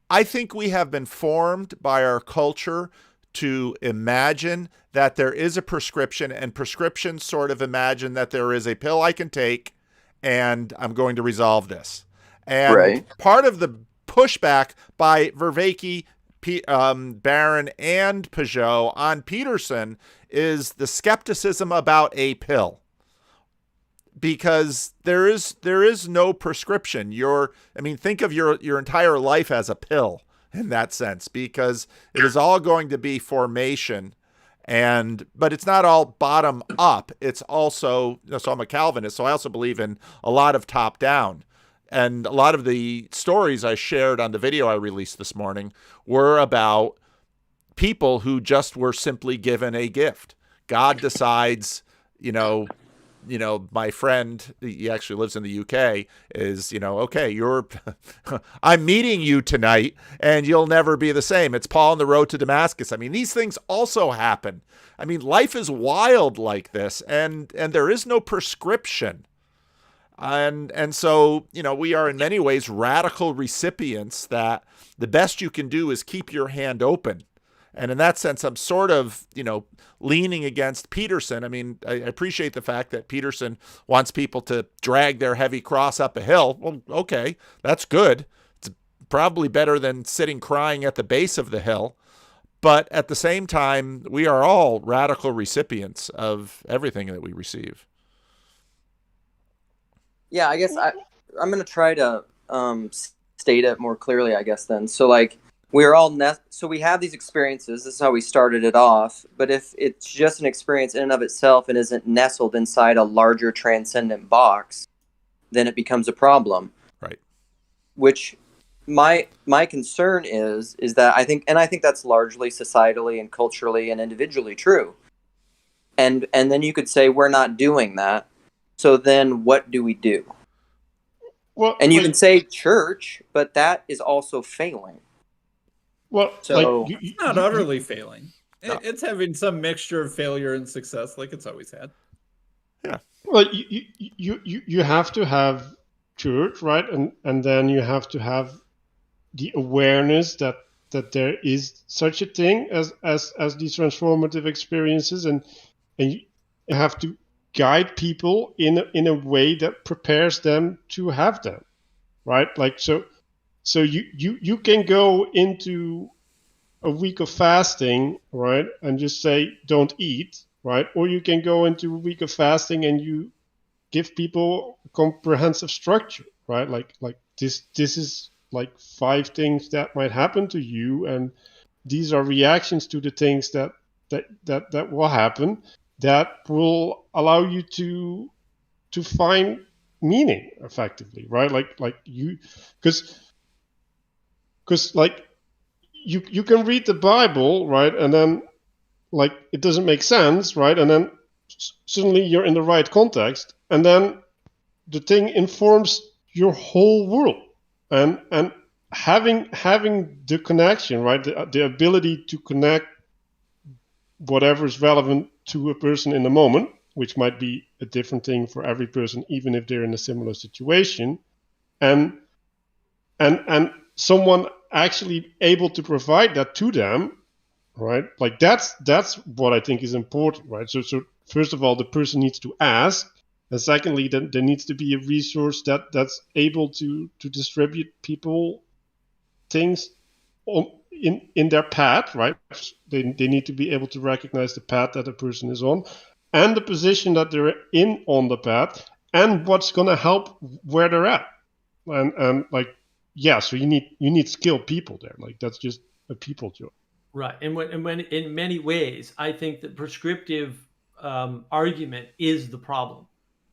I think we have been formed by our culture to imagine that there is a prescription, and prescriptions sort of imagine that there is a pill I can take and I'm going to resolve this. And part of the pushback by Vervaeke, Barron, and Peugeot on Peterson is the skepticism about a pill. Because there is no prescription. Think of your entire life as a pill in that sense, because it is all going to be formation, but it's not all bottom up. It's also, so I'm a Calvinist, so I also believe in a lot of top down. And a lot of the stories I shared on the video I released this morning were about people who just were simply given a gift. God decides, my friend, he actually lives in the UK, is, okay, I'm meeting you tonight and you'll never be the same. It's Paul on the road to Damascus. These things also happen. Life is wild like this, and there is no prescription. And so, we are in many ways radical recipients that the best you can do is keep your hand open. And in that sense, I'm sort of, leaning against Peterson. I appreciate the fact that Peterson wants people to drag their heavy cross up a hill. Well, okay, that's good. It's probably better than sitting crying at the base of the hill. But at the same time, we are all radical recipients of everything that we receive. Yeah, I guess I'm going to try to state it more clearly, I guess, then. So, we're all so we have these experiences. This is how we started it off. But if it's just an experience in and of itself and isn't nestled inside a larger transcendent box, then it becomes a problem. Right. Which my concern is that I think that's largely societally and culturally and individually true. And then you could say we're not doing that. So then what do we do? Well, And you can say church, but that is also failing. well, So like It's not utterly failing. No. It's having some mixture of failure and success, like it's always had. well, you have to have church, right? And then you have to have the awareness that there is such a thing as these transformative experiences, and you have to guide people in a way that prepares them to have them, right? Like so you can go into a week of fasting, right, and just say don't eat, right? Or you can go into a week of fasting and you give people comprehensive structure, right? Like this is like 5 things that might happen to you, and these are reactions to the things that will happen, that will allow you to find meaning effectively, right? Like you, because like you can read the Bible, right, and then like it doesn't make sense, right, and then suddenly you're in the right context, and then the thing informs your whole world, and having the connection, right, the ability to connect whatever is relevant to a person in the moment, which might be a different thing for every person, even if they're in a similar situation, and someone actually able to provide that to them, right? Like that's what I think is important, right? So first of all, the person needs to ask, and secondly, then there needs to be a resource that's able to distribute people things in their path, right? They need to be able to recognize the path that a person is on, and the position that they're in on the path, and what's going to help where they're at, and like, yeah, so you need skilled people there. Like that's just a people job. Right. And when in many ways, I think the prescriptive argument is the problem.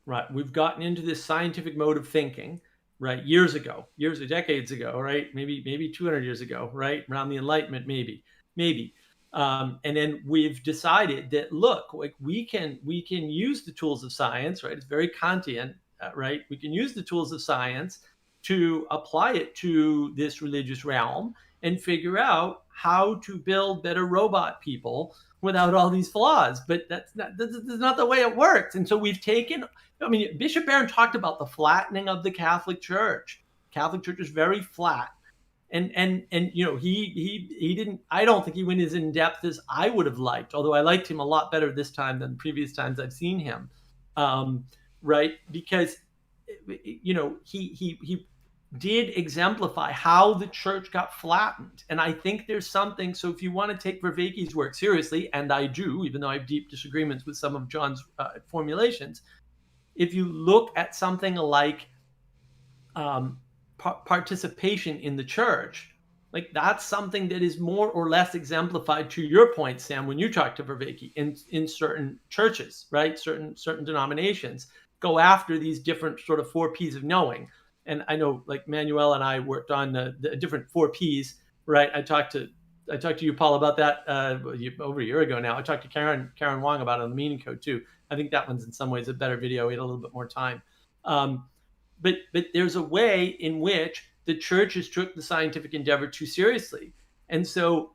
Right. We've gotten into this scientific mode of thinking, right? Decades ago, right? Maybe 200 years ago, right? Around the Enlightenment, maybe. And then we've decided that, look, like we can use the tools of science, right? It's very Kantian, right? We can use the tools of science to apply it to this religious realm and figure out how to build better robot people without all these flaws. But that's not the way it works. And so we've taken, I mean, Bishop Barron talked about the flattening of the Catholic Church. Catholic Church is very flat. And you know, he didn't, I don't think he went as in depth as I would have liked, although I liked him a lot better this time than previous times I've seen him. Right? Because, you know, he did exemplify how the church got flattened. And I think there's something, so if you want to take Vervaeke's work seriously, and I do, even though I have deep disagreements with some of John's formulations, if you look at something like participation in the church, like that's something that is more or less exemplified, to your point, Sam, when you talk to Vervaeke, in certain churches, right? Certain denominations go after these different sort of 4 P's of knowing. And I know, like, Manuel and I worked on the different 4 P's, right? I talked to you, Paul, about that over a year ago now. I talked to Karen Wong about it on the Meaning Code too. I think that one's in some ways a better video. We had a little bit more time. But there's a way in which the church has took the scientific endeavor too seriously. And so,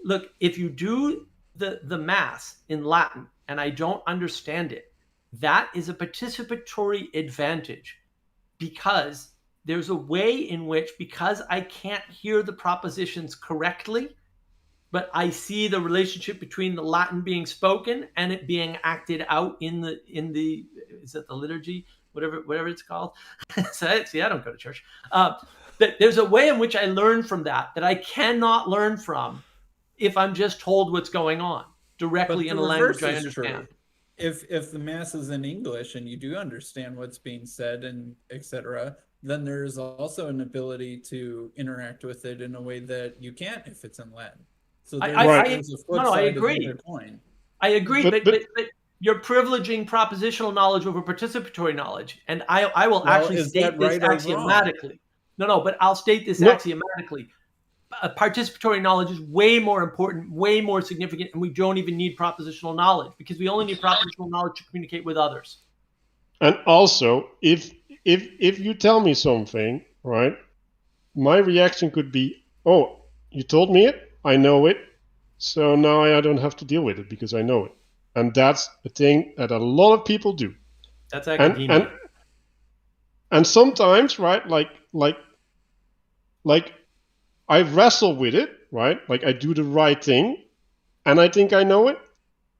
look, if you do the Mass in Latin and I don't understand it, that is a participatory advantage, because there's a way in which, because I can't hear the propositions correctly, but I see the relationship between the Latin being spoken and it being acted out in the is it the liturgy, whatever it's called. So, see, I don't go to church. But there's a way in which I learn from that I cannot learn from if I'm just told what's going on directly in a language I understand. True. If the Mass is in English and you do understand what's being said and etc., then there's also an ability to interact with it in a way that you can't if it's in Latin. So there's a flip side of the coin. I agree, but you're privileging propositional knowledge over participatory knowledge, and I will actually state this axiomatically. No, but I'll state this No. axiomatically. Participatory knowledge is way more important, way more significant, and we don't even need propositional knowledge because we only need propositional knowledge to communicate with others. And also, if you tell me something, right, my reaction could be, oh, you told me it, I know it, so now I don't have to deal with it because I know it. And that's a thing that a lot of people do. That's academia. And sometimes, right, like I wrestle with it, right? Like I do the right thing, and I think I know it,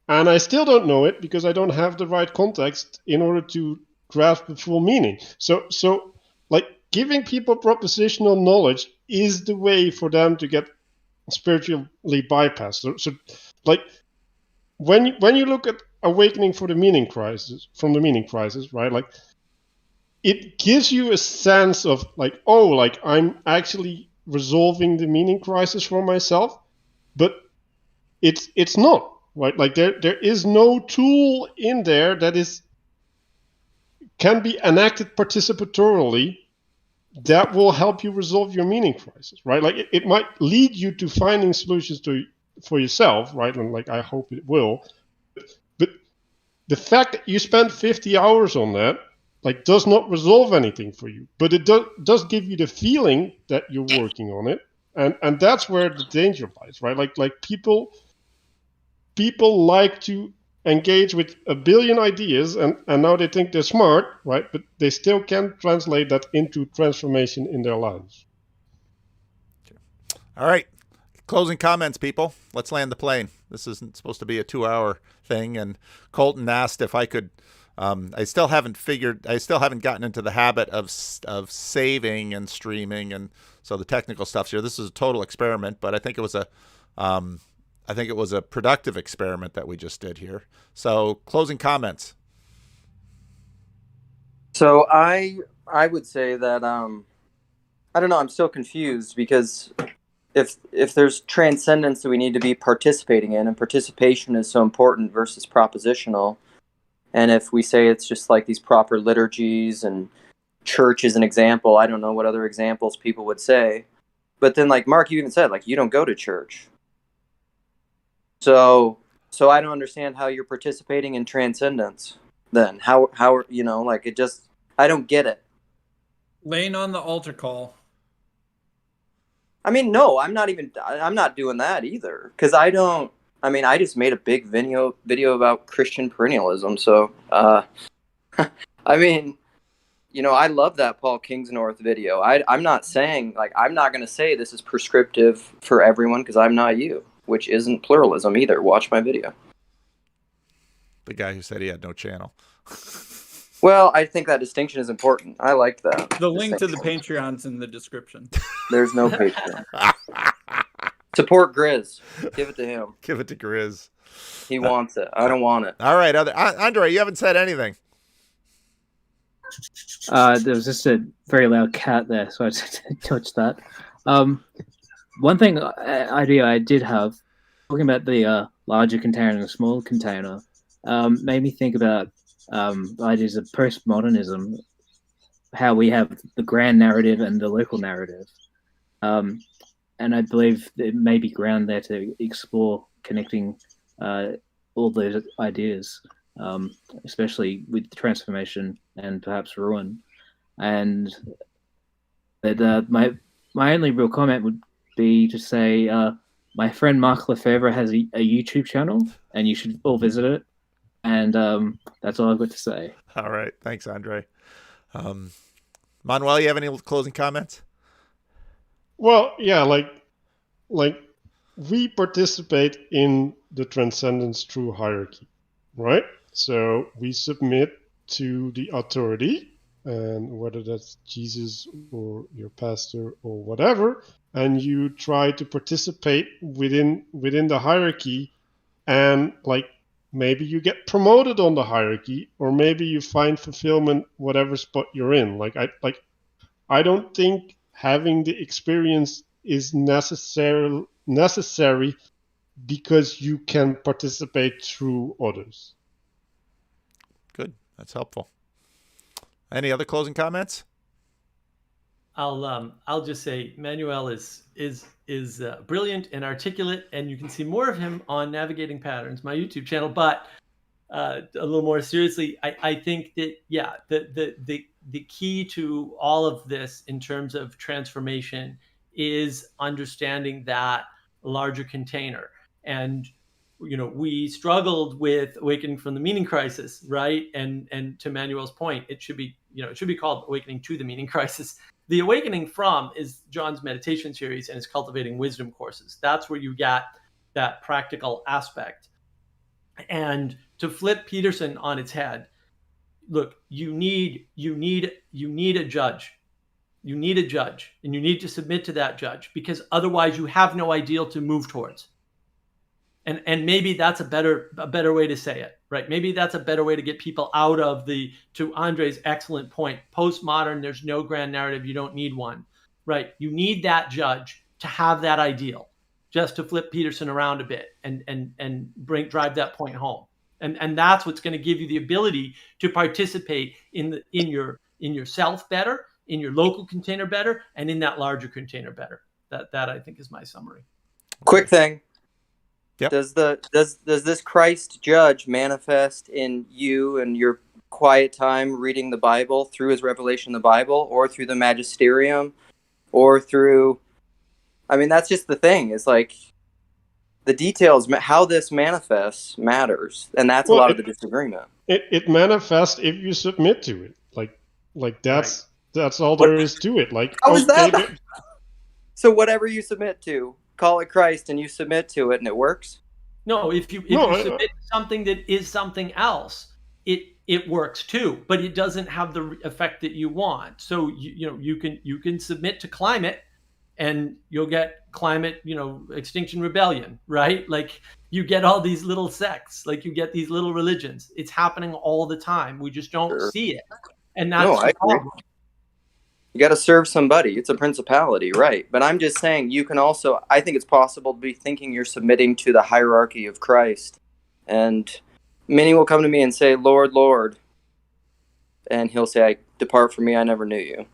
and I still don't know it because I don't have the right context in order to grasp the full meaning. So like giving people propositional knowledge is the way for them to get spiritually bypassed. So like when you look at awakening from the meaning crisis, right? Like it gives you a sense of like, oh, like I'm actually resolving the meaning crisis for myself, but it's not, right? Like there is no tool in there that can be enacted participatorily that will help you resolve your meaning crisis, right? Like it might lead you to finding solutions for yourself, right? And like I hope it will, but the fact that you spend 50 hours on that like does not resolve anything for you, but it does give you the feeling that you're working on it, and that's where the danger lies, right? Like people like to engage with a billion ideas, and now they think they're smart, right? But they still can't translate that into transformation in their lives. All right. Closing comments, people. Let's land the plane. This isn't supposed to be a 2-hour thing. And Colton asked if I could. I still haven't gotten into the habit of saving and streaming, and so the technical stuff's here. This is a total experiment, but I think it was a productive experiment that we just did here. So, closing comments. So I would say that I don't know. I'm still confused because if there's transcendence that we need to be participating in, and participation is so important versus propositional, and if we say it's just like these proper liturgies and church is an example, I don't know what other examples people would say. But then, like Mark, you even said, like, you don't go to church. So I don't understand how you're participating in transcendence then. How like it just, I don't get it. Laying on the altar call. I mean, no, I'm not doing that either. Because I just made a big video about Christian perennialism. So, I mean, I love that Paul Kingsnorth video. I'm not saying, like, I'm not going to say this is prescriptive for everyone because I'm not you, which isn't pluralism either. Watch my video. The guy who said he had no channel. Well, I think that distinction is important. I like that. The link to the Patreon's in the description. There's no Patreon. Support Grizz. Give it to him. Give it to Grizz. He wants it. I don't want it. All right, Andre, you haven't said anything. There was just a very loud cat there, so I just touched that. One thing idea I did have, talking about the larger container and the small container, made me think about ideas of postmodernism, how we have the grand narrative and the local narrative. And I believe there may be ground there to explore connecting all those ideas, especially with transformation and perhaps ruin. And that my only real comment would be to say my friend Mark Lefebvre has a YouTube channel, and you should all visit it. And that's all I've got to say. All right. Thanks, Andre. Manuel, you have any closing comments? Well, yeah, like we participate in the transcendence through hierarchy, right? So we submit to the authority, and whether that's Jesus or your pastor or whatever, and you try to participate within the hierarchy, and like maybe you get promoted on the hierarchy, or maybe you find fulfillment whatever spot you're in. I don't think having the experience is necessary because you can participate through others. Good. That's helpful. Any other closing comments? I'll just say Manuel is brilliant and articulate, and you can see more of him on Navigating Patterns, my YouTube channel. But a little more seriously, I think that the key to all of this in terms of transformation is understanding that larger container. And we struggled with awakening from the meaning crisis, right? And to Manuel's point, it should be called awakening to the meaning crisis. The awakening from is John's meditation series and his cultivating wisdom courses. That's where you get that practical aspect. And to flip Peterson on its head, look, you need a judge. You need a judge, and you need to submit to that judge, because otherwise you have no ideal to move towards. And maybe that's a better way to say it, right? Maybe that's a better way to get people out of to Andre's excellent point, postmodern, there's no grand narrative, you don't need one, right? You need that judge to have that ideal, just to flip Peterson around a bit and drive that point home. And that's what's going to give you the ability to participate in yourself better, in your local container better, and in that larger container better. That I think is my summary. Quick thing. Yep. Does this Christ judge manifest in you and your quiet time reading the Bible, through his revelation of the Bible, or through the magisterium, or through... I mean, that's just the thing. It's like the details, how this manifests matters, and that's a lot of the disagreement. It manifests if you submit to it. Like that's all there is to it. Like, how is that? So whatever you submit to, call it Christ, and you submit to it, and it works? No, if you submit to something that is something else, it works too, but it doesn't have the effect that you want. So you can submit to climate, and you'll get climate, Extinction Rebellion, right? Like, you get all these little sects, like you get these little religions. It's happening all the time. We just don't see it, and that's the problem. You got to serve somebody. It's a principality, right? But I'm just saying, you can also, I think it's possible to be thinking you're submitting to the hierarchy of Christ. And many will come to me and say, Lord, Lord. And he'll say, depart from me, I never knew you.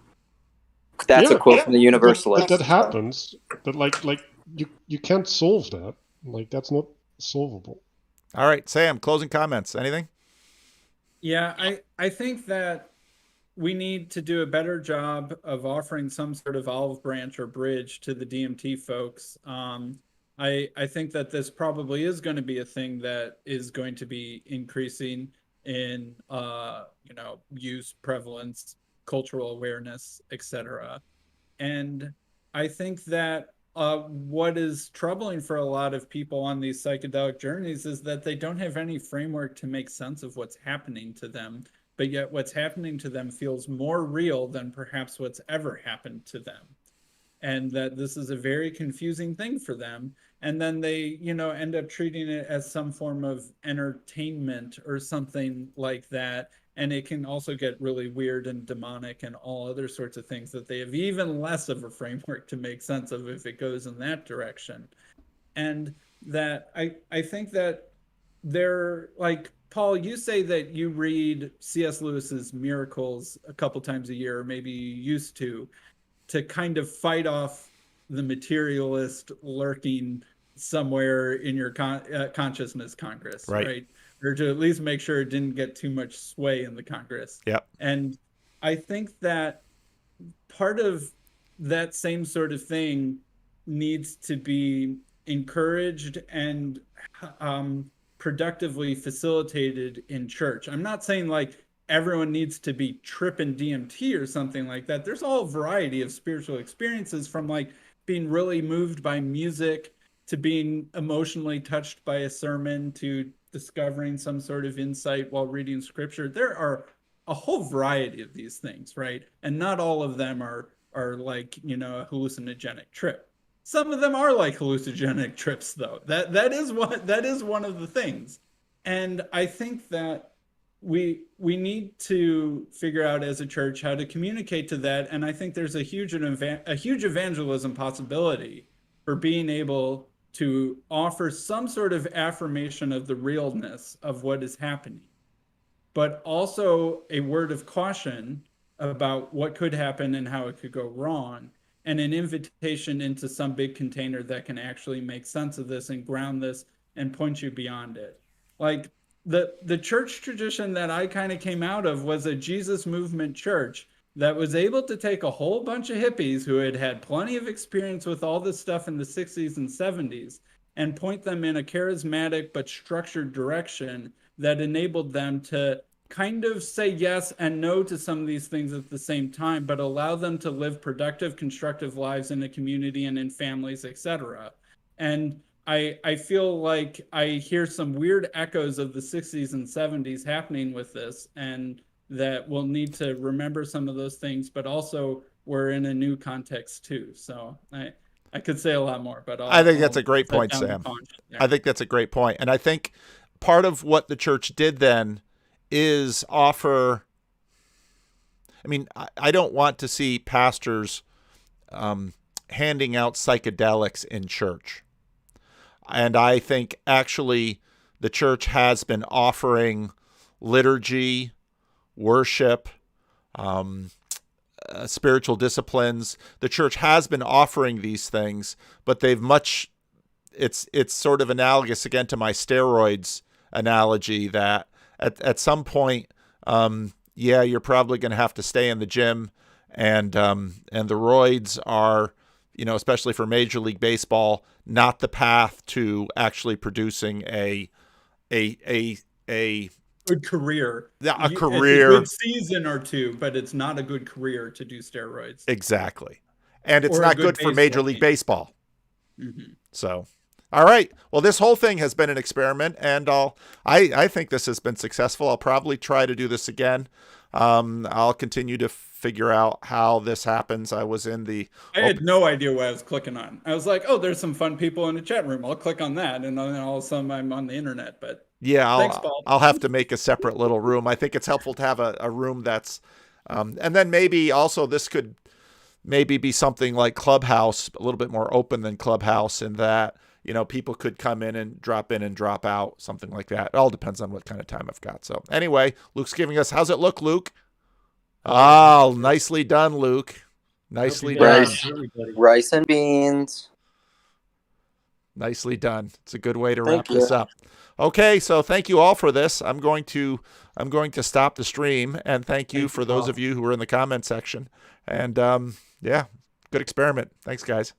That's a quote from the Universalist. But that happens. But like you can't solve that. Like, that's not solvable. All right, Sam, closing comments. Anything? Yeah, I think that we need to do a better job of offering some sort of olive branch or bridge to the DMT folks. I think that this probably is going to be a thing that is going to be increasing in use, prevalence, cultural awareness, etc. And I think that what is troubling for a lot of people on these psychedelic journeys is that they don't have any framework to make sense of what's happening to them. But yet what's happening to them feels more real than perhaps what's ever happened to them. And that this is a very confusing thing for them. And then they, end up treating it as some form of entertainment or something like that. And it can also get really weird and demonic and all other sorts of things that they have even less of a framework to make sense of if it goes in that direction. And that I think that they're like, Paul, you say that you read C.S. Lewis's Miracles a couple times a year, or maybe you used to kind of fight off the materialist lurking somewhere in your consciousness Congress, right? Or to at least make sure it didn't get too much sway in the Congress. Yep. And I think that part of that same sort of thing needs to be encouraged and productively facilitated in church. I'm not saying like everyone needs to be tripping DMT or something like that. There's all variety of spiritual experiences, from like being really moved by music to being emotionally touched by a sermon to discovering some sort of insight while reading scripture. There are a whole variety of these things, right? And not all of them are like, a hallucinogenic trip. Some of them are like hallucinogenic trips, though. That is one of the things. And I think that we need to figure out as a church how to communicate to that. And I think there's a huge evangelism possibility for being able to offer some sort of affirmation of the realness of what is happening, but also a word of caution about what could happen and how it could go wrong, and an invitation into some big container that can actually make sense of this and ground this and point you beyond it. Like the church tradition that I kind of came out of was a Jesus movement church that was able to take a whole bunch of hippies who had had plenty of experience with all this stuff in the 60s and 70s and point them in a charismatic but structured direction that enabled them to kind of say yes and no to some of these things at the same time, but allow them to live productive, constructive lives in the community and in families, etc. And I feel like I hear some weird echoes of the 60s and 70s happening with this, and that we'll need to remember some of those things, but also we're in a new context too. So I could say a lot more, but I think that's a great point, Sam. I think that's a great point. And I think part of what the church did then is offer, I mean, I don't want to see pastors handing out psychedelics in church. And I think actually the church has been offering liturgy, worship, spiritual disciplines. The church has been offering these things, but they've it's sort of analogous again to my steroids analogy that at some point, you're probably going to have to stay in the gym, and the roids are, especially for Major League Baseball, not the path to actually producing a good career. A career. It's a good season or two, but it's not a good career to do steroids. Exactly. And it's not good for Major League Baseball. Mm-hmm. So, all right. Well, this whole thing has been an experiment, and I think this has been successful. I'll probably try to do this again. I'll continue to figure out how this happens. I had no idea what I was clicking on. I was like, oh, there's some fun people in the chat room. I'll click on that, and then all of a sudden I'm on the internet. But yeah, thanks, Paul. I'll have to make a separate little room. I think it's helpful to have a room that's, and then maybe also this could maybe be something like Clubhouse, a little bit more open than Clubhouse, in that, people could come in and drop out, something like that. It all depends on what kind of time I've got. So anyway, Luke's giving us, how's it look, Luke? Oh, nicely done, Luke. Nicely done. Rice and beans. Nicely done. It's a good way to wrap this up. Okay, so thank you all for this. I'm going to stop the stream, and thank you for those of you who were in the comment section. And good experiment. Thanks, guys.